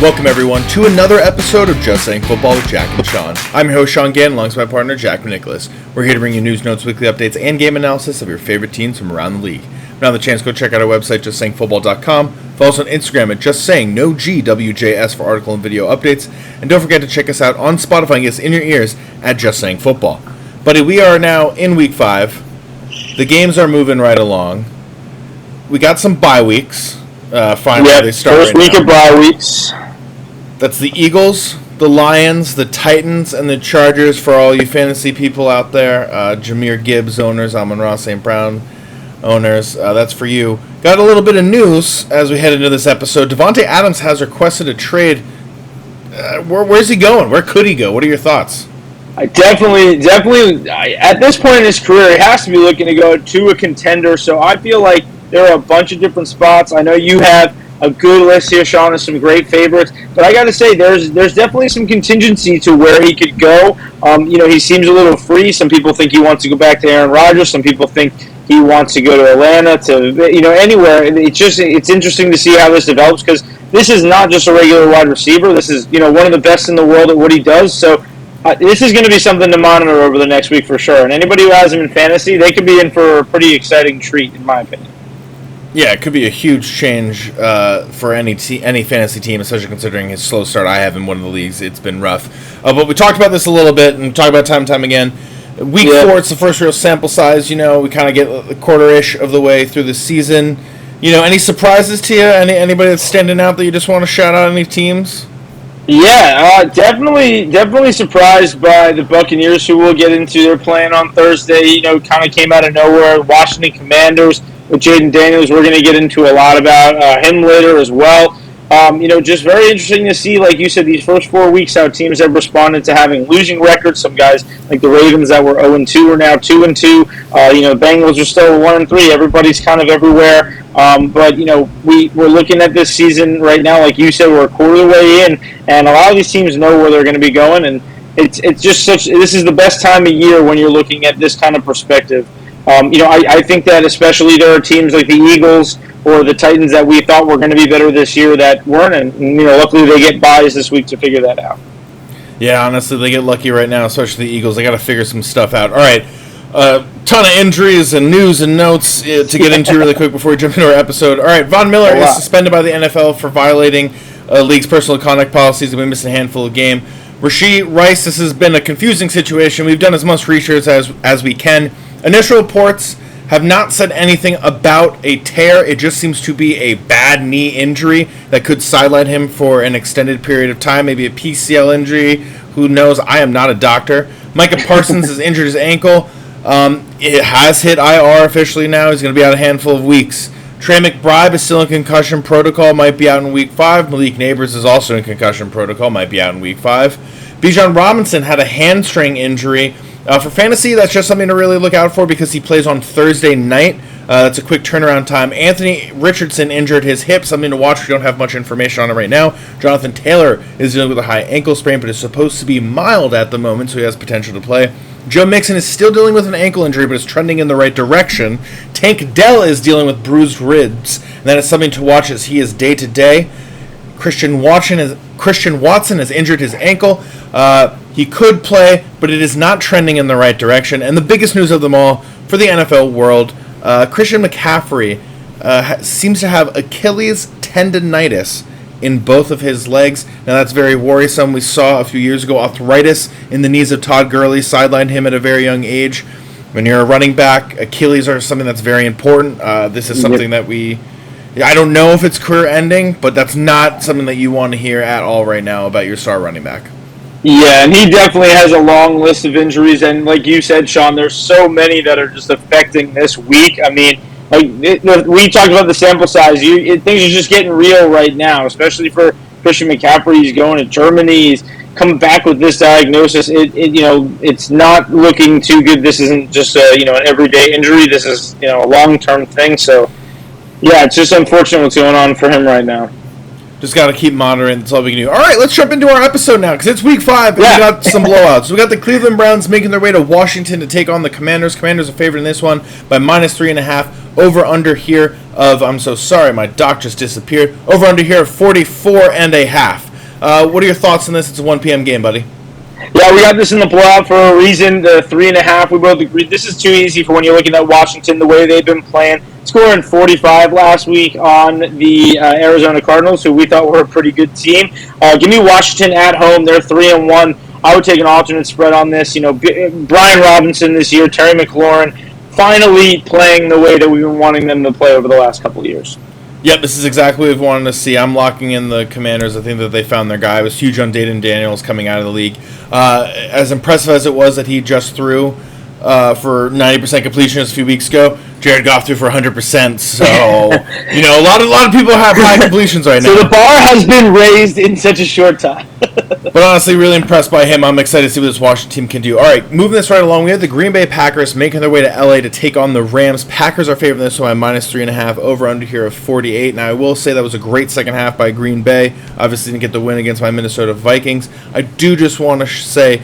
Welcome, everyone, to another episode of Just Saying Football with Jack and Sean. I'm your host, Sean Gann, alongside my partner, Jack Nicholas. We're here to bring you news, notes, weekly updates, and game analysis of your favorite teams from around the league. Now, the chance, go check out our website, justsayingfootball.com. Follow us on Instagram at JustSaying, for article and video updates. And don't forget to check us out on Spotify and get us in your ears at Just Saying Football. Buddy, we are now in Week 5. The games are moving right along. We got some bye weeks. Finally, they start first week of bye weeks. That's the Eagles, the Lions, the Titans, and the Chargers for all you fantasy people out there. Jahmyr Gibbs owners, Amon-Ra St. Brown owners. That's for you. Got a little bit of news as we head into this episode. Davatae Adams has requested a trade. Where's he going? Where could he go? What are your thoughts? I definitely, at this point in his career, he has to be looking to go to a contender. So I feel like there are a bunch of different spots. I know you have a good list here, Sean, of some great favorites. But I got to say, there's definitely some contingency to where he could go. He seems a little free. Some people think he wants to go back to Aaron Rodgers. Some people think he wants to go to Atlanta, to anywhere. It's interesting to see how this develops, because this is not just a regular wide receiver. This is one of the best in the world at what he does. So this is going to be something to monitor over the next week for sure. And anybody who has him in fantasy, they could be in for a pretty exciting treat, in my opinion. Yeah, it could be a huge change for any fantasy team, especially considering his slow start. I have in one of the leagues. It's been rough. But we talked about this a little bit, and talked about it time and time again. Week 4, it's the first real sample size. We kind of get a quarter-ish of the way through the season. Any surprises to you? Anybody that's standing out that you just want to shout out? Any teams? Yeah, definitely surprised by the Buccaneers, who we'll get into. They're playing on Thursday. Kind of came out of nowhere. Washington Commanders with Jaden Daniels, we're going to get into a lot about him later as well. Just very interesting to see, like you said, these first 4 weeks, how teams have responded to having losing records. Some guys, like the Ravens, that were 0-2 are now 2-2. Bengals are still 1-3. Everybody's kind of everywhere. But we're looking at this season right now, like you said, we're a quarter of the way in, and a lot of these teams know where they're going to be going, and it's just this is the best time of year when you're looking at this kind of perspective. I think that especially there are teams like the Eagles or the Titans that we thought were going to be better this year that weren't, and luckily they get buys this week to figure that out. Yeah, honestly, they get lucky right now, especially the Eagles. They got to figure some stuff out. All right, ton of injuries and news and notes to get into really quick before we jump into our episode. All right, Von Miller is suspended by the NFL for violating league's personal conduct policies, and we missed a handful of game. Rashee Rice, this has been a confusing situation. We've done as much research as we can. Initial reports have not said anything about a tear. It just seems to be a bad knee injury that could sideline him for an extended period of time, maybe a PCL injury. Who knows? I am not a doctor. Micah Parsons has injured his ankle. It has hit IR officially now. He's going to be out a handful of weeks. Trey McBride is still in concussion protocol, might be out in Week 5. Malik Neighbors is also in concussion protocol, might be out in Week 5. Bijan Robinson had a hamstring injury. For fantasy, that's just something to really look out for because he plays on Thursday night. That's a quick turnaround time. Anthony Richardson injured his hip, something to watch. We don't have much information on it right now. Jonathan Taylor is dealing with a high ankle sprain, but is supposed to be mild at the moment, so he has potential to play. Joe Mixon is still dealing with an ankle injury, but is trending in the right direction. Tank Dell is dealing with bruised ribs, and that is something to watch as he is day-to-day. Christian Watson has injured his ankle. He could play, but it is not trending in the right direction. And the biggest news of them all for the NFL world, Christian McCaffrey seems to have Achilles tendonitis in both of his legs. Now that's very worrisome. We saw a few years ago arthritis in the knees of Todd Gurley sidelined him at a very young age. When you're a running back, Achilles are something that's very important. This is something that I don't know if it's career-ending, but that's not something that you want to hear at all right now about your star running back. Yeah, and he definitely has a long list of injuries, and like you said, Sean, there's so many that are just affecting this week. I mean, we talked about the sample size. Things are just getting real right now, especially for Christian McCaffrey. He's going to Germany. He's coming back with this diagnosis. It's not looking too good. This isn't just an everyday injury. This is a long-term thing. So, yeah, it's just unfortunate what's going on for him right now. Just got to keep monitoring. That's all we can do. All right, let's jump into our episode now because it's Week 5 and we got some blowouts. We got the Cleveland Browns making their way to Washington to take on the Commanders. Commanders are favored in this one by -3.5. Over-under here of, I'm so sorry, my doc just disappeared. Over-under here of 44.5. What are your thoughts on this? It's a 1 p.m. game, buddy. Yeah, we got this in the blowout for a reason. The 3.5, we both agreed. This is too easy for when you're looking at Washington, the way they've been playing. Scoring 45 last week on the Arizona Cardinals, who we thought were a pretty good team. Give me Washington at home. They're 3-1. I would take an alternate spread on this. Brian Robinson this year, Terry McLaurin, finally playing the way that we've been wanting them to play over the last couple of years. Yep, this is exactly what we've wanted to see. I'm locking in the Commanders. I think that they found their guy. I was huge on Dayton Daniels coming out of the league. As impressive as it was that he just threw for 90% completion a few weeks ago, Jared Goff threw for 100%. So, a lot of people have high completions right now. So the bar has been raised in such a short time. But honestly, really impressed by him. I'm excited to see what this Washington team can do. All right, moving this right along, we have the Green Bay Packers making their way to LA to take on the Rams. Packers are favored in this one by -3.5, over under here of 48. Now, I will say that was a great second half by Green Bay. Obviously, didn't get the win against my Minnesota Vikings. I do just want to say,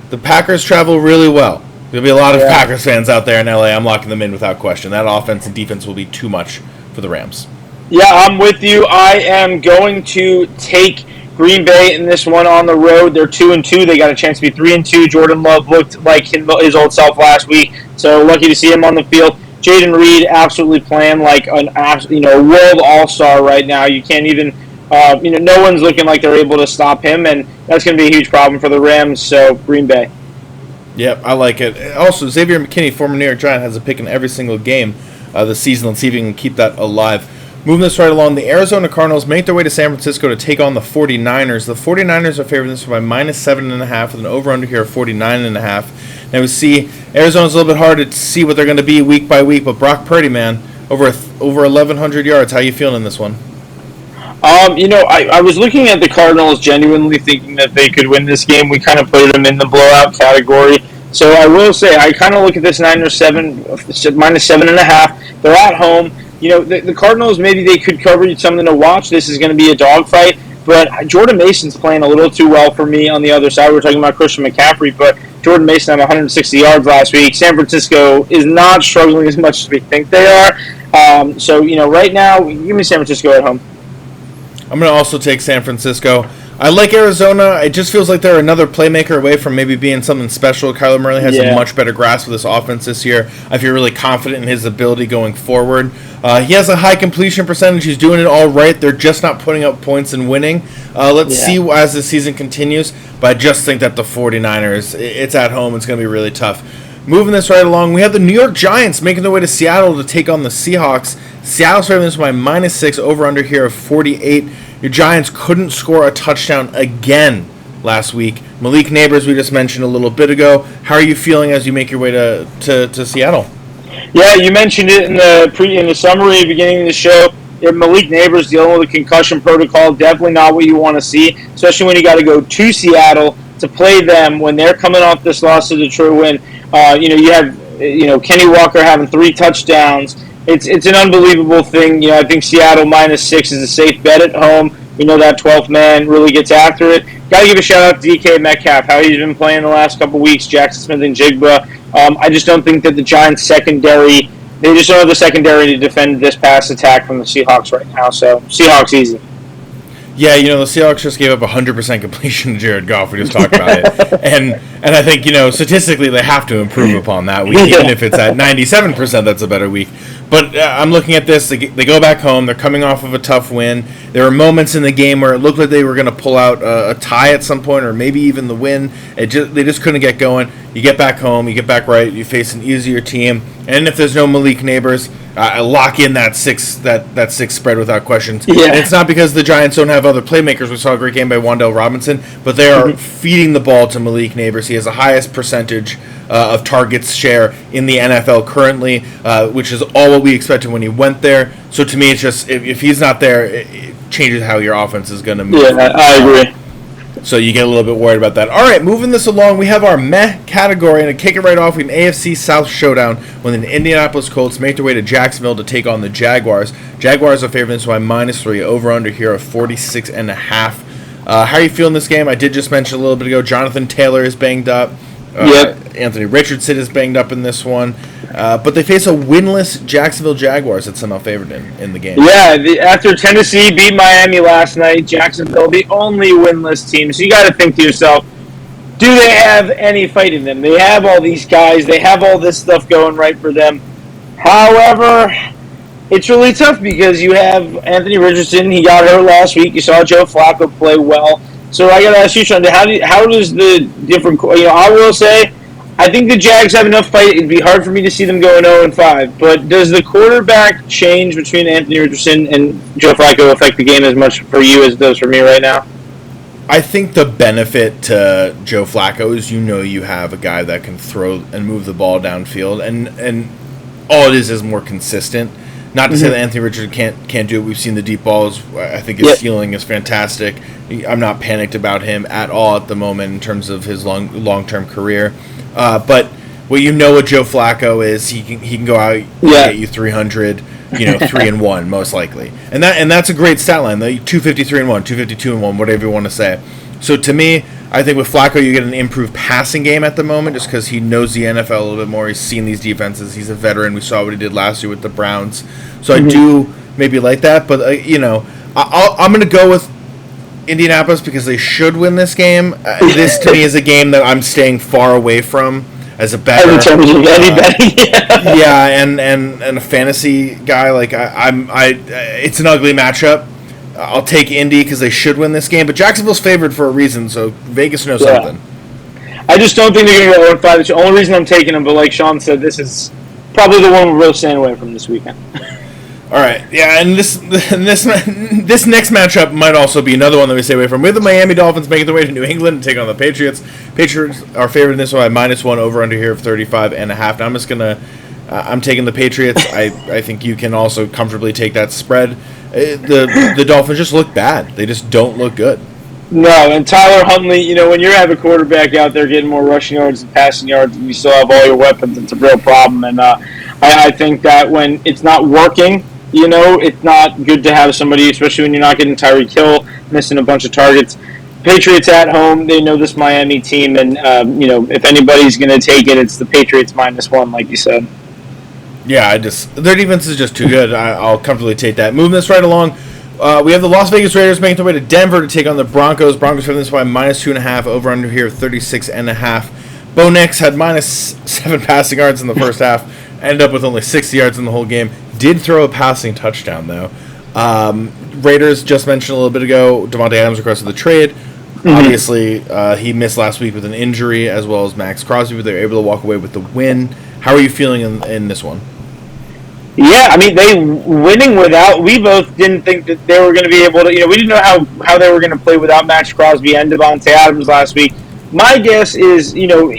the Packers travel really well. There'll be a lot of Packers fans out there in LA. I'm locking them in without question. That offense and defense will be too much for the Rams. Yeah, I'm with you. I am going to take Green Bay in this one on the road. They're 2-2. They got a chance to be 3-2. Jordan Love looked like his old self last week, so lucky to see him on the field. Jaden Reed absolutely playing like an world all-star right now. You can't even no one's looking like they're able to stop him, and that's going to be a huge problem for the Rams. So Green Bay. Yep, I like it. Also, Xavier McKinney, former New York Giant, has a pick in every single game this season. Let's see if he can keep that alive. Moving this right along, the Arizona Cardinals make their way to San Francisco to take on the 49ers. The 49ers are favored in this by -7.5 with an over-under here of 49.5. Now we see Arizona's a little bit hard to see what they're going to be week by week, but Brock Purdy, man, over 1,100 yards. How you feeling in this one? I was looking at the Cardinals genuinely thinking that they could win this game. We kind of put them in the blowout category. So I will say, I kind of look at this -7.5. They're at home. The Cardinals, maybe they could cover you something to watch. This is going to be a dogfight. But Jordan Mason's playing a little too well for me on the other side. We're talking about Christian McCaffrey, but Jordan Mason had 160 yards last week. San Francisco is not struggling as much as we think they are. Right now, give me San Francisco at home. I'm going to also take San Francisco. I like Arizona. It just feels like they're another playmaker away from maybe being something special. Kyler Murray has a much better grasp of this offense this year. I feel really confident in his ability going forward. He has a high completion percentage. He's doing it all right. They're just not putting up points and winning. Let's see as the season continues. But I just think that the 49ers, it's at home. It's going to be really tough. Moving this right along, we have the New York Giants making their way to Seattle to take on the Seahawks. Seattle's favored this by -6, over-under here of 48. Your Giants couldn't score a touchdown again last week. Malik Neighbors, we just mentioned a little bit ago. How are you feeling as you make your way to Seattle? Yeah, you mentioned it in the summary beginning of the show. Malik Neighbors dealing with a concussion protocol, definitely not what you want to see, especially when you got to go to Seattle to play them when they're coming off this loss to Detroit win. You have Kenny Walker having 3 touchdowns. It's an unbelievable thing. I think Seattle -6 is a safe bet at home. We know that 12th man really gets after it. Got to give a shout out to DK Metcalf, how he's been playing the last couple weeks. Jackson Smith and Jigba. I just don't think that the Giants secondary, they just don't have the secondary to defend this pass attack from the Seahawks right now. So Seahawks easy. Yeah, the Seahawks just gave up 100% completion to Jared Goff. We just talked about it. And I think, statistically they have to improve upon that week. Even if it's at 97%, that's a better week. But I'm looking at this. They go back home. They're coming off of a tough win. There were moments in the game where it looked like they were going to pull out a tie at some point or maybe even the win. They just couldn't get going. You get back home. You get back right. You face an easier team. And if there's no Malik Neighbors, lock in that six spread without questions. Yeah. And it's not because the Giants don't have other playmakers. We saw a great game by Wan'Dale Robinson, but they are feeding the ball to Malik Neighbors. He has the highest percentage of targets share in the NFL currently, which is all what we expected when he went there. So to me, it's just if he's not there, it changes how your offense is going to move. Yeah, I agree. So you get a little bit worried about that. All right, moving this along, we have our meh category, and to kick it right off, we have an AFC South showdown when the Indianapolis Colts make their way to Jacksonville to take on the Jaguars. Jaguars are favored by -3, over-under here of 46.5. How are you feeling this game? I did just mention a little bit ago, Jonathan Taylor is banged up. Anthony Richardson is banged up in this one. But they face a winless Jacksonville Jaguars that's somehow favored in the game. Yeah, after Tennessee beat Miami last night, Jacksonville, the only winless team. So you got to think to yourself, do they have any fight in them? They have all these guys. They have all this stuff going right for them. However, it's really tough because you have Anthony Richardson. He got hurt last week. You saw Joe Flacco play well. So I got to ask you, Sean, how does the different... I will say, I think the Jags have enough fight. It'd be hard for me to see them going 0-5. But does the quarterback change between Anthony Richardson and Joe Flacco affect the game as much for you as it does for me right now? I think the benefit to Joe Flacco is you have a guy that can throw and move the ball downfield, and all it is more consistent. Not to say that Anthony Richardson can't do it. We've seen the deep balls. I think his ceiling is fantastic. I'm not panicked about him at all at the moment in terms of his long-term career. But what Joe Flacco is, he can go out and get you 300, 3-1 most likely, and that's a great stat line. The 253-1, 252-1, whatever you want to say. So to me, I think with Flacco you get an improved passing game at the moment, just because he knows the NFL a little bit more. He's seen these defenses. He's a veteran. We saw what he did last year with the Browns. So I do maybe like that, but I'm going to go with Indianapolis because they should win this game. This to me is a game that I'm staying far away from as a better. In terms of any betting, and a fantasy guy, it's an ugly matchup. I'll take Indy because they should win this game, but Jacksonville's favored for a reason, so Vegas knows something. I just don't think they're going to go 0-5. It's the only reason I'm taking them, but like Sean said, this is probably the one we're really staying away from this weekend. All right, yeah, and this next matchup might also be another one that we stay away from. We have the Miami Dolphins making their way to New England to take on the Patriots. Patriots are favored in this one by -1 over under here of 35.5. Now I'm taking the Patriots. I think you can also comfortably take that spread. The Dolphins just look bad. They just don't look good. No, and Tyler Huntley, when you have a quarterback out there getting more rushing yards and passing yards, and you still have all your weapons, it's a real problem. And I think that when it's not working, it's not good to have somebody, especially when you're not getting Tyreek Hill, missing a bunch of targets. Patriots at home, they know this Miami team, and if anybody's going to take it, it's the Patriots -1, like you said. Yeah, their defense is just too good. I'll comfortably take that. Moving this right along, we have the Las Vegas Raiders making their way to Denver to take on the Broncos. Broncos have this by -2.5 over under here 36.5. Bo Nix had -7 passing yards in the first half, ended up with only 60 yards in the whole game. Did throw a passing touchdown though. Raiders, just mentioned a little bit ago, Davatae Adams requested the trade. Obviously, he missed last week with an injury, as well as Max Crosby, but they were able to walk away with the win. How are you feeling in this one? Yeah, I mean, they winning without. We both didn't think that they were going to be able to. We didn't know how they were going to play without Max Crosby and Davatae Adams last week. My guess is,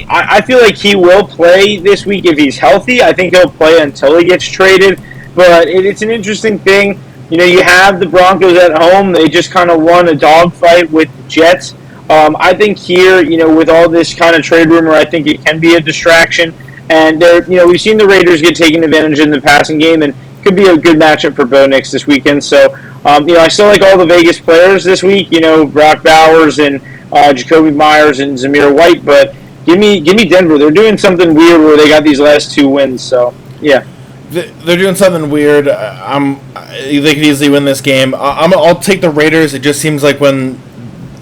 I feel like he will play this week if he's healthy. I think he'll play until he gets traded. But it's an interesting thing. You have the Broncos at home. They just kind of won a dogfight with the Jets. I think here, with all this kind of trade rumor, I think it can be a distraction. And we've seen the Raiders get taken advantage in the passing game, and could be a good matchup for Bo Nix this weekend. So, I still like all the Vegas players this week. Brock Bowers and Jacoby Myers and Zamir White. But give me Denver. They're doing something weird where they got these last 2 wins. So, yeah. They're doing something weird. They could easily win this game. I'll take the Raiders. It just seems like when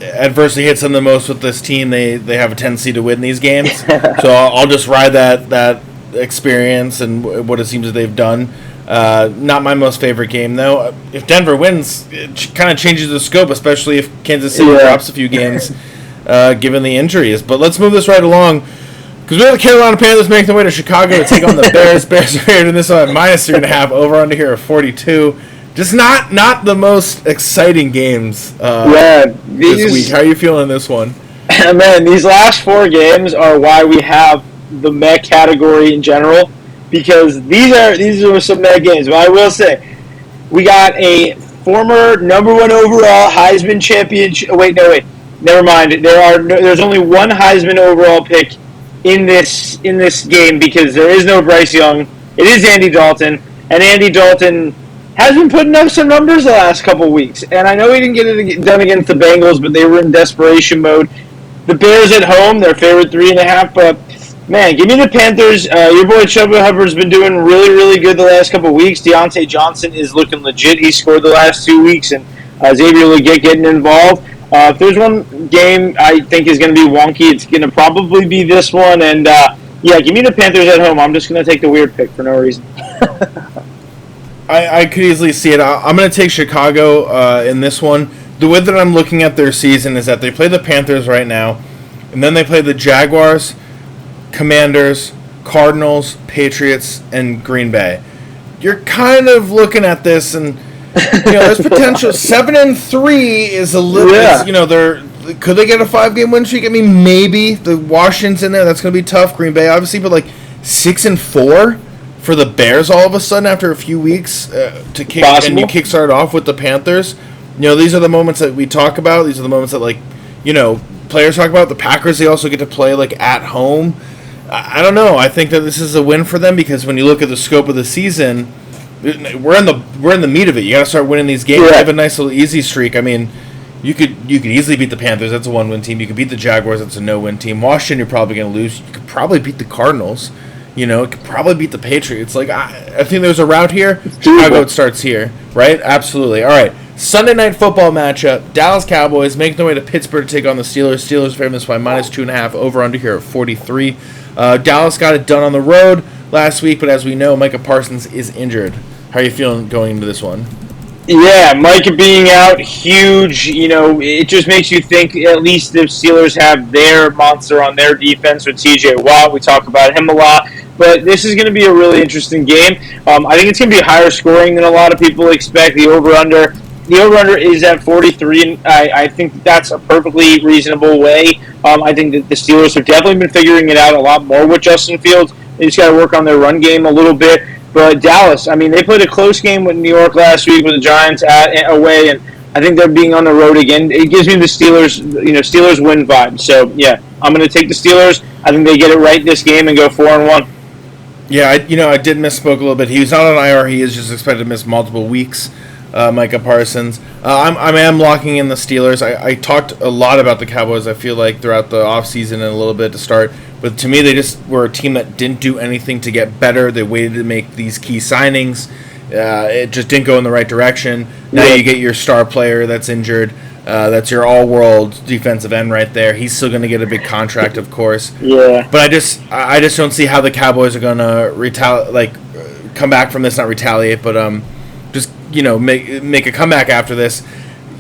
adversity hits them the most with this team, they have a tendency to win these games. So I'll just ride that experience and what it seems that they've done. Not my most favorite game, though. If Denver wins, it kind of changes the scope, especially if Kansas City drops a few games, given the injuries. But let's move this right along. Because we have the Carolina Panthers making their way to Chicago to take on the Bears. Bears are favored in this one at -3.5, over under here of 42. Just not the most exciting games this week. How are you feeling in this one? Man, these last 4 games are why we have the meh category in general, because these are some meh games. But I will say, we got a former #1 overall Heisman champion. Wait, never mind. There's only one Heisman overall pick in this game, because there is no Bryce Young. It is Andy Dalton, and Andy Dalton has been putting up some numbers the last couple weeks. And I know he didn't get it done against the Bengals, but they were in desperation mode. the Bears at home. They're favored 3.5, but man, give me the Panthers. Your boy Chuba Hubbard's been doing really, really good the last couple of weeks. Deontay Johnson is looking legit. He scored the last 2 weeks, and Xavier Legette getting involved. If there's one game I think is going to be wonky, it's going to probably be this one. And, yeah, give me the Panthers at home. I'm just going to take the weird pick for no reason. I could easily see it. I'm going to take Chicago in this one. The way that I'm looking at their season is that they play the Panthers right now, and then they play the Jaguars, Commanders, Cardinals, Patriots, and Green Bay. You're kind of looking at this, and there's potential. 7-3 is a little. Yeah. Could they get a 5-game win streak? I mean, maybe. The Washington's in there. That's going to be tough. Green Bay, obviously, but 6-4 for the Bears all of a sudden after a few weeks to kick, and you kickstart off with the Panthers. These are the moments that we talk about. These are the moments that players talk about. The Packers, they also get to play at home. I don't know. I think that this is a win for them because when you look at the scope of the season, we're in the meat of it. You got to start winning these games. Yeah. They have a nice little easy streak. I mean, you could easily beat the Panthers. That's a 1-win team. You could beat the Jaguars. That's a no-win team. Washington, you're probably going to lose. You could probably beat the Cardinals. You could probably beat the Patriots. I think there's a route here. Chicago, it starts here, right? Absolutely. All right. Sunday night football matchup. Dallas Cowboys making their way to Pittsburgh to take on the Steelers. Steelers favored this by -2.5. Over under here at 43. Dallas got it done on the road last week, but as we know, Micah Parsons is injured. How are you feeling going into this one? Yeah, Micah being out, huge. It just makes you think at least the Steelers have their monster on their defense with T.J. Watt. We talk about him a lot. But this is going to be a really interesting game. I think it's going to be higher scoring than a lot of people expect. The over-under is at 43, and I think that's a perfectly reasonable way. I think that the Steelers have definitely been figuring it out a lot more with Justin Fields. They just got to work on their run game a little bit. But Dallas, I mean, they played a close game with New York last week with the Giants away, and I think they're being on the road again. It gives me the Steelers, Steelers win vibe. So, yeah, I'm going to take the Steelers. I think they get it right this game and go 4-1. Yeah, I did misspoke a little bit. He was not on IR. He is just expected to miss multiple weeks. Micah Parsons. I am locking in the Steelers. I talked a lot about the Cowboys, I feel like, throughout the offseason and a little bit to start. But to me, they just were a team that didn't do anything to get better. They waited to make these key signings. It just didn't go in the right direction. Now you get your star player that's injured. That's your all-world defensive end right there. He's still going to get a big contract, of course. Yeah. But I just don't see how the Cowboys are going to come back from this. Not retaliate, but make a comeback after this.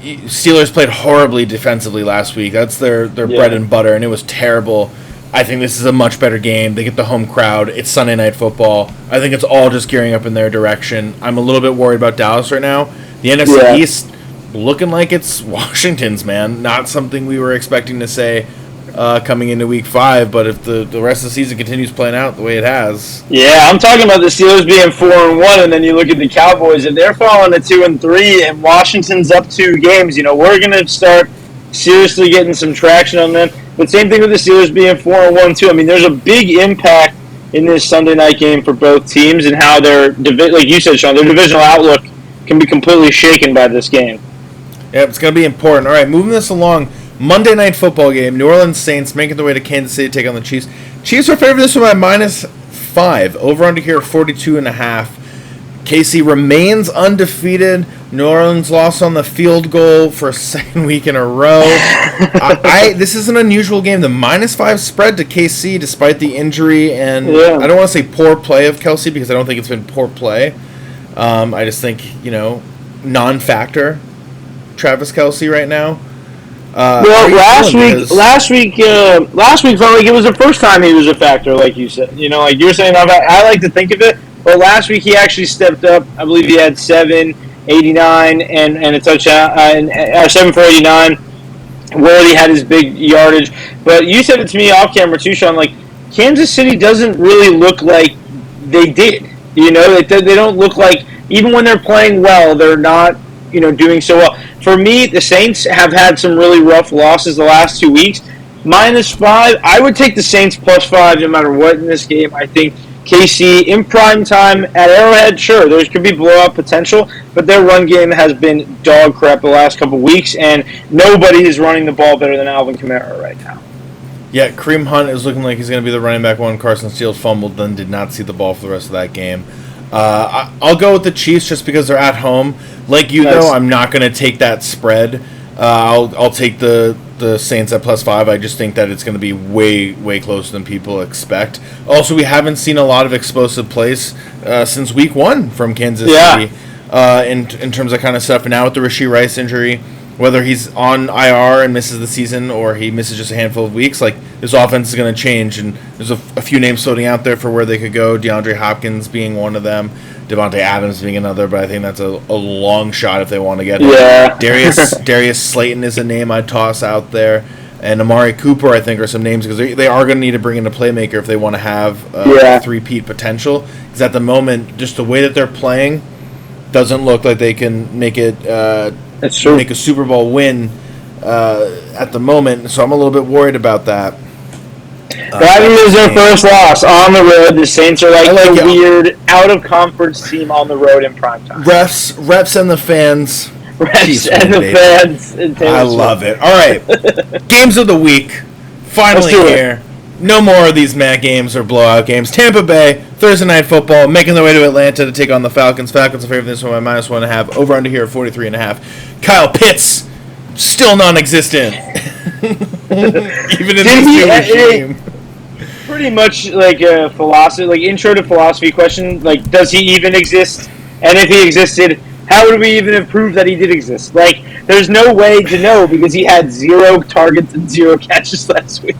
Steelers played horribly defensively last week. That's their bread and butter, and it was terrible. I think this is a much better game. They get the home crowd. It's Sunday Night Football. I think it's all just gearing up in their direction. I'm a little bit worried about Dallas right now. The NFC East looking like it's Washington's, man. Not something we were expecting to say coming into Week 5, but if the rest of the season continues playing out the way it has. Yeah, I'm talking about the Steelers being 4-1, and then you look at the Cowboys, and they're falling to 2-3, and Washington's up 2 games. We're going to start seriously getting some traction on them. But same thing with the Steelers being 4-1 too. I mean, there's a big impact in this Sunday night game for both teams and how their like you said, Sean, their divisional outlook can be completely shaken by this game. Yeah, it's going to be important. All right, moving this along. Monday night football game. New Orleans Saints making their way to Kansas City to take on the Chiefs. Chiefs are favored this one by -5. Over under here 42.5. KC remains undefeated. New Orleans lost on the field goal for a second week in a row. This is an unusual game. The -5 spread to KC despite the injury, and I don't want to say poor play of Kelsey because I don't think it's been poor play. I just think, non-factor Travis Kelsey right now. Last week felt like it was the first time he was a factor, like you said. Like you were saying, I like to think of it. But last week he actually stepped up. I believe he had 789 and a touchdown, 7 for 89. Where he had his big yardage. But you said it to me off camera too, Sean. Like Kansas City doesn't really look like they did. They don't look like, even when they're playing well, they're not doing so well. For me, the Saints have had some really rough losses the last 2 weeks. -5, I would take the Saints +5 no matter what in this game. I think KC in prime time at Arrowhead, sure, there could be blowout potential, but their run game has been dog crap the last couple weeks, and nobody is running the ball better than Alvin Kamara right now. Yeah, Kareem Hunt is looking like he's going to be the running back one. Carson Steele fumbled, then did not see the ball for the rest of that game. I'll go with the Chiefs just because they're at home. Like you, though, I'm not going to take that spread. I'll take the Saints at +5. I just think that it's going to be way closer than people expect. Also, we haven't seen a lot of explosive plays since week 1 from Kansas City in terms of kind of stuff. And now with the Rashee Rice injury, whether he's on IR and misses the season or he misses just a handful of weeks, like this offense is going to change. And there's a few names floating out there for where they could go. DeAndre Hopkins being one of them, Davatae Adams being another, but I think that's a long shot if they want to get him. Yeah. Darius Slayton is a name I'd toss out there, and Amari Cooper I think are some names because they are going to need to bring in a playmaker if they want to have three-peat potential. Because at the moment, just the way that they're playing doesn't look like they can make it. That's true. Make a Super Bowl win at the moment, so I'm a little bit worried about that. That is their first loss on the road. The Saints are like a weird out-of-conference team on the road in primetime. Reps and the fans. Refs and the fans. I love it. All right. Games of the week. Finally here. No more of these MAC games or blowout games. Tampa Bay, Thursday Night Football, making their way to Atlanta to take on the Falcons. Falcons are favored this one by -1.5. Over under here at 43.5. Kyle Pitts, still non-existent. Even in this new regime. Pretty much like a philosophy, like intro to philosophy question. Like, does he even exist? And if he existed, how would we even have proved that he did exist? Like, there's no way to know because he had 0 targets and 0 catches last week.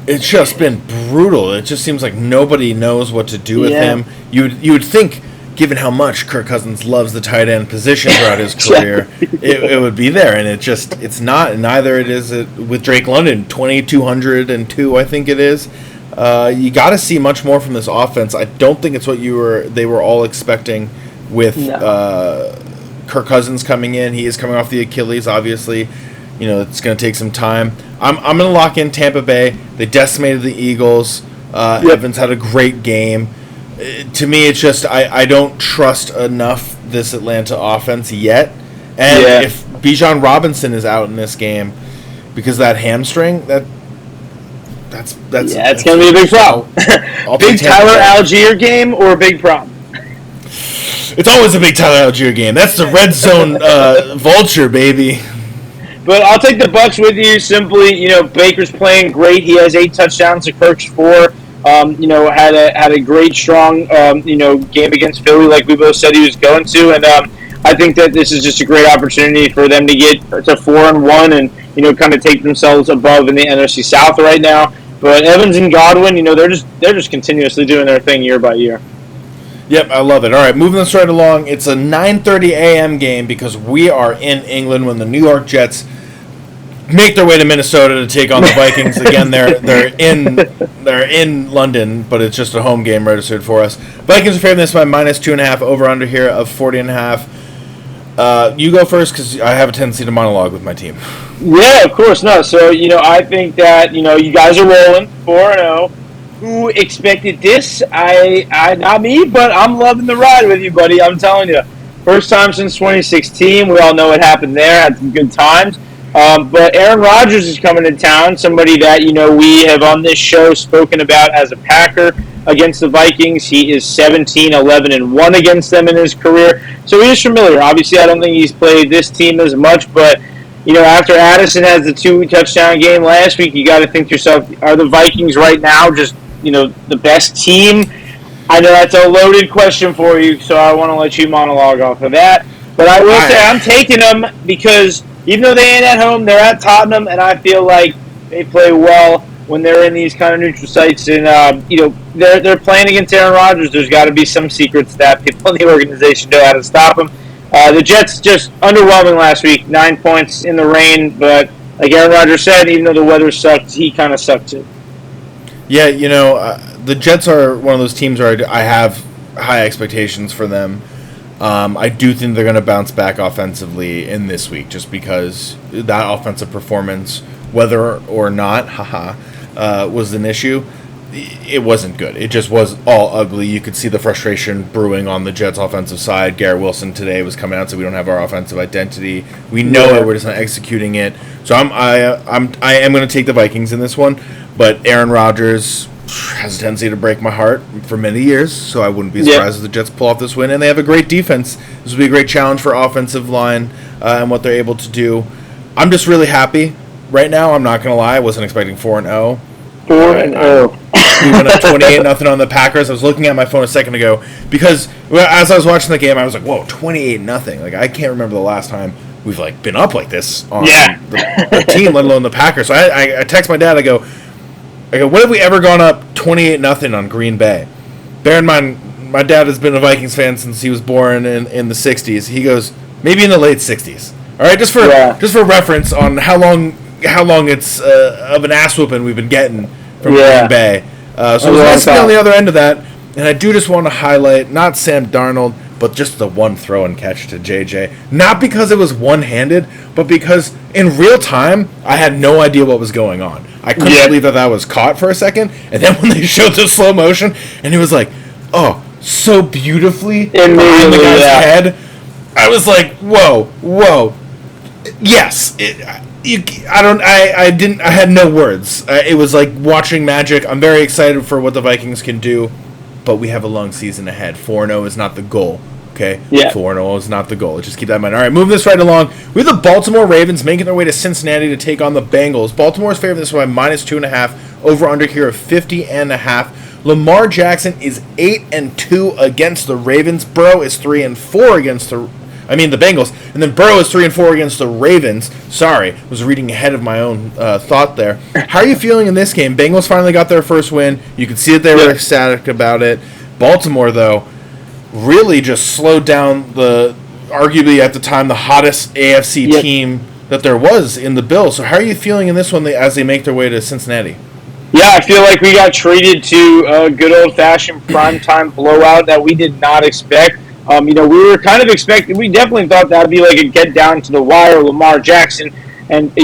It's just been brutal. It just seems like nobody knows what to do with him. You would think, given how much Kirk Cousins loves the tight end position throughout his career, it would be there, and it's not. And neither it is with Drake London, 2,202, I think it is. You got to see much more from this offense. I don't think it's what they were all expecting with Kirk Cousins coming in. He is coming off the Achilles, obviously. You know, it's going to take some time. I'm going to lock in Tampa Bay. They decimated the Eagles. Evans had a great game. To me, it's just I don't trust enough this Atlanta offense yet. And if Bijan Robinson is out in this game because of that hamstring, that's it's going to be a big problem. Big Tyler Algier game or a big problem? It's always a big Tyler Algier game. That's the red zone vulture, baby. But I'll take the Bucs with you. Simply, Baker's playing great. He has 8 touchdowns to Kirk's 4. Had a great, strong, game against Philly, like we both said he was going to. And I think that this is just a great opportunity for them to get to 4-1 and kind of take themselves above in the NFC South right now. But Evans and Godwin, they're just continuously doing their thing year by year. Yep, I love it. All right, moving us right along. It's a 9:30 a.m. game because we are in England when the New York Jets make their way to Minnesota to take on the Vikings. Again, they're in London, but it's just a home game registered for us. Vikings are favored this by -2.5. Over under here of 40.5. You go first because I have a tendency to monologue with my team. Yeah, of course. No, so I think that you guys are rolling 4-0. Who expected this? I not me, but I'm loving the ride with you, buddy. I'm telling you, first time since 2016. We all know what happened there. Had some good times. But Aaron Rodgers is coming to town, somebody that, we have on this show spoken about as a Packer against the Vikings. He is 17-11-1 against them in his career. So he is familiar. Obviously, I don't think he's played this team as much, but, after Addison has the 2-touchdown game last week, you got to think to yourself, are the Vikings right now just, the best team? I know that's a loaded question for you, so I want to let you monologue off of that. But I will say I'm taking them because even though they ain't at home, they're at Tottenham, and I feel like they play well when they're in these kind of neutral sites. And, they're playing against Aaron Rodgers. There's got to be some secrets that people in the organization know how to stop him. The Jets just underwhelming last week, 9 points in the rain. But like Aaron Rodgers said, even though the weather sucked, he kind of sucked too. Yeah, the Jets are one of those teams where I have high expectations for them. I do think they're going to bounce back offensively in this week just because that offensive performance, whether or not, was an issue. it wasn't good. It just was all ugly. You could see the frustration brewing on the Jets' offensive side. Garrett Wilson today was coming out and said we don't have our offensive identity. We know it. We're just not executing it. So I am going to take the Vikings in this one. But Aaron Rodgers has a tendency to break my heart for many years. So I wouldn't be surprised if the Jets pull off this win. And they have a great defense. This will be a great challenge for offensive line and what they're able to do. I'm just really happy right now. I'm not going to lie. I wasn't expecting 4-0. 4-0. We went up 28-0 on the Packers. I was looking at my phone a second ago because as I was watching the game, I was like, "Whoa, 28-0!" Like I can't remember the last time we've like been up like this on the team, let alone the Packers. So I text my dad. I go, "When have we ever gone up 28-0 on Green Bay?" Bear in mind, my dad has been a Vikings fan since he was born in the '60s. He goes, maybe in the late '60s. All right, just for reference on how long it's of an ass whooping we've been getting from Green Bay. So it was nice to be on the other end of that. And I do just want to highlight not Sam Darnold, but just the one throw and catch to JJ. Not because it was one-handed, but because in real time, I had no idea what was going on. I couldn't believe that was caught for a second. And then when they showed the slow motion, and he was like, oh, so beautifully behind the guy's head, I was like, whoa. Yes, I had no words. It was like watching magic. I'm very excited for what the Vikings can do, but we have a long season ahead. 4-0 is not the goal, okay? Yeah. 4-0 is not the goal. Just keep that in mind. All right, moving this right along. We have the Baltimore Ravens making their way to Cincinnati to take on the Bengals. Baltimore's favored this one by -2.5. Over under here of 50.5. Lamar Jackson is 8-2 against the Ravens. Burrow is 3-4 against the Bengals, and then Burrow is 3-4 against the Ravens. Sorry, was reading ahead of my own thought there. How are you feeling in this game? Bengals finally got their first win. You could see that they were ecstatic about it. Baltimore, though, really just slowed down the arguably at the time the hottest AFC team that there was in the Bills. So how are you feeling in this one as they make their way to Cincinnati? Yeah, I feel like we got treated to a good old-fashioned primetime blowout that we did not expect. We were kind of expecting. We definitely thought that would be like a get down to the wire Lamar Jackson and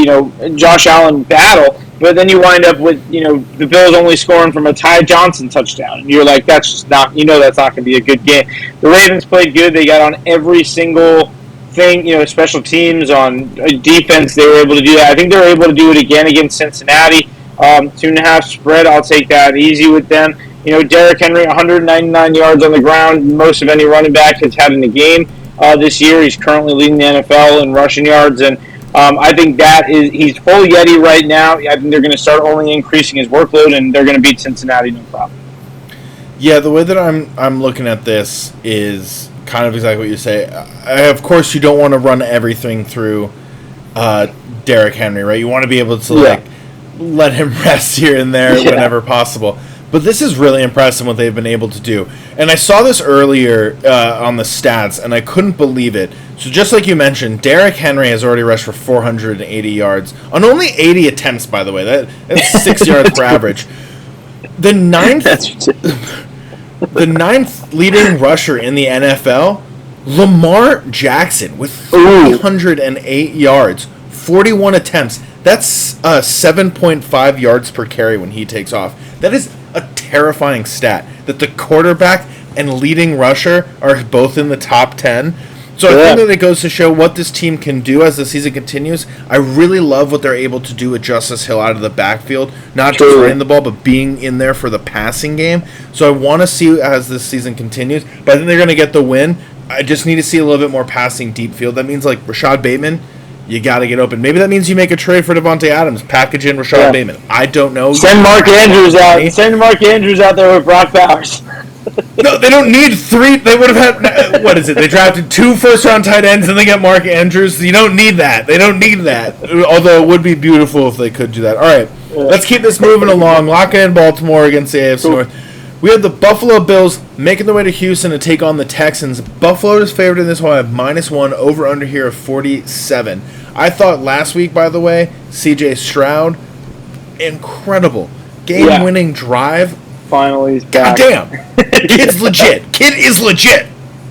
Josh Allen battle. But then you wind up with the Bills only scoring from a Ty Johnson touchdown, and you're like, that's just not that's not going to be a good game. The Ravens played good. They got on every single thing. Special teams, on defense, they were able to do that. I think they were able to do it again against Cincinnati. 2.5 spread. I'll take that easy with them. Derrick Henry, 199 yards on the ground, most of any running back has had in a game this year. He's currently leading the NFL in rushing yards, and I think he's full Yeti right now. I think they're going to start only increasing his workload, and they're going to beat Cincinnati no problem. Yeah, the way that I'm looking at this is kind of exactly what you say. Of course, you don't want to run everything through Derrick Henry, right? You want to be able to let him rest here and there whenever possible. But this is really impressive what they've been able to do. And I saw this earlier on the stats, and I couldn't believe it. So just like you mentioned, Derrick Henry has already rushed for 480 yards on only 80 attempts, by the way. That's 6 yards per average. The ninth leading rusher in the NFL, Lamar Jackson, with 308 yards, 41 attempts. That's 7.5 yards per carry when he takes off. That is a terrifying stat that the quarterback and leading rusher are both in the top 10. So I think that it goes to show what this team can do as the season continues. I really love what they're able to do with Justice Hill out of the backfield, not just running the ball, but being in there for the passing game. So I want to see as this season continues, but I think they're going to get the win. I just need to see a little bit more passing deep field. That means like Rashad Bateman, you got to get open. Maybe that means you make a trade for Davatae Adams, package in Rashad Bateman. I don't know. Send Mark Andrews out. Send Mark Andrews out there with Brock Bowers. No, they don't need three. They would have had, what is it? They drafted 2 first-round tight ends and they get Mark Andrews. You don't need that. They don't need that. Although it would be beautiful if they could do that. All right, let's keep this moving along. Lock in Baltimore against the AFC North. We have the Buffalo Bills making their way to Houston to take on the Texans. Buffalo is favored in this one at -1, over-under here of 47. I thought last week, by the way, C.J. Stroud, incredible. Game-winning drive. Finally, he's back. God damn. Kid's legit. Kid is legit.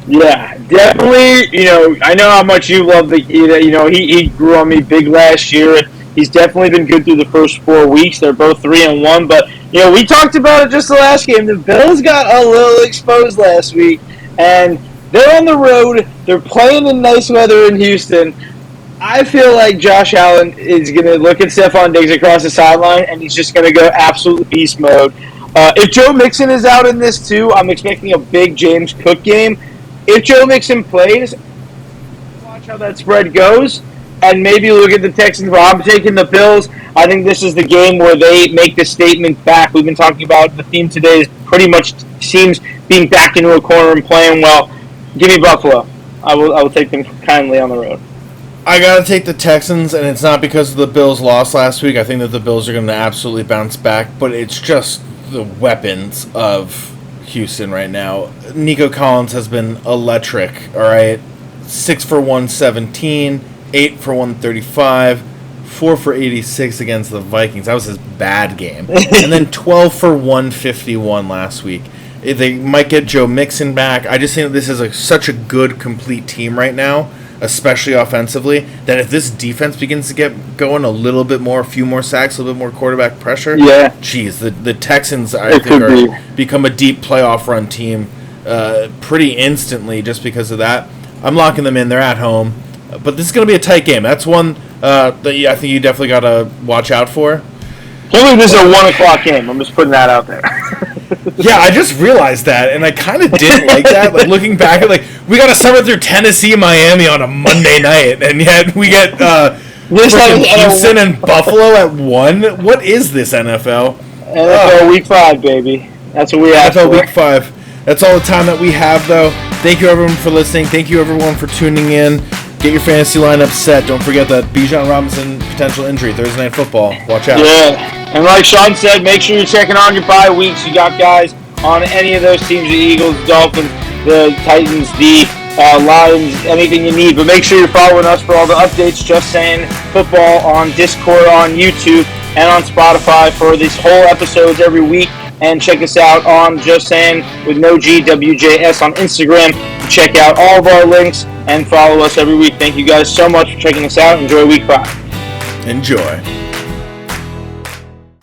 Yeah, definitely. I know how much you love the kid. He grew on me big last year. He's definitely been good through the first 4 weeks. They're both 3-1, but we talked about it just the last game. The Bills got a little exposed last week, and they're on the road. They're playing in nice weather in Houston. I feel like Josh Allen is going to look at Stephon Diggs across the sideline, and he's just going to go absolute beast mode. If Joe Mixon is out in this too, I'm expecting a big James Cook game. If Joe Mixon plays, watch how that spread goes, and maybe look at the Texans. Well, I'm taking the Bills. I think this is the game where they make the statement back. We've been talking about the theme today is pretty much teams being back into a corner and playing well. Give me Buffalo. I will take them kindly on the road. I gotta take the Texans, and it's not because the Bills lost last week. I think that the Bills are going to absolutely bounce back, but it's just the weapons of Houston right now. Nico Collins has been electric, all right? 6 for 117, 8 for 135, 4 for 86 against the Vikings. That was his bad game. And then 12 for 151 last week. They might get Joe Mixon back. I just think this is such a good, complete team right now, especially offensively, that if this defense begins to get going a few more sacks, a little bit more quarterback pressure, the Texans, I think, become a deep playoff run team pretty instantly just because of that. I'm locking them in. They're at home. But this is going to be a tight game. That's one that I think you definitely got to watch out for. Can't believe this is a 1 o'clock game. I'm just putting that out there. Yeah, I just realized that, and I kind of didn't like that. Like, looking back at, we got to summer through Tennessee, Miami on a Monday night, and yet we get Houston and Buffalo at 1. What is this, NFL? NFL Week 5, baby. That's what we have. NFL Week 5. That's all the time that we have, though. Thank you, everyone, for listening. Thank you, everyone, for tuning in. Get your fantasy lineup set. Don't forget that Bijan Robinson potential injury, Thursday Night Football. Watch out. Yeah. And like Sean said, make sure you're checking on your bye weeks. You got guys on any of those teams, the Eagles, Dolphins, the Titans, the Lions, anything you need. But make sure you're following us for all the updates. Just Saying Football on Discord, on YouTube, and on Spotify for these whole episodes every week. And check us out on Just Saying with no G, WJS on Instagram. Check out all of our links and follow us every week. Thank you guys so much for checking us out. Enjoy Week 5. Enjoy.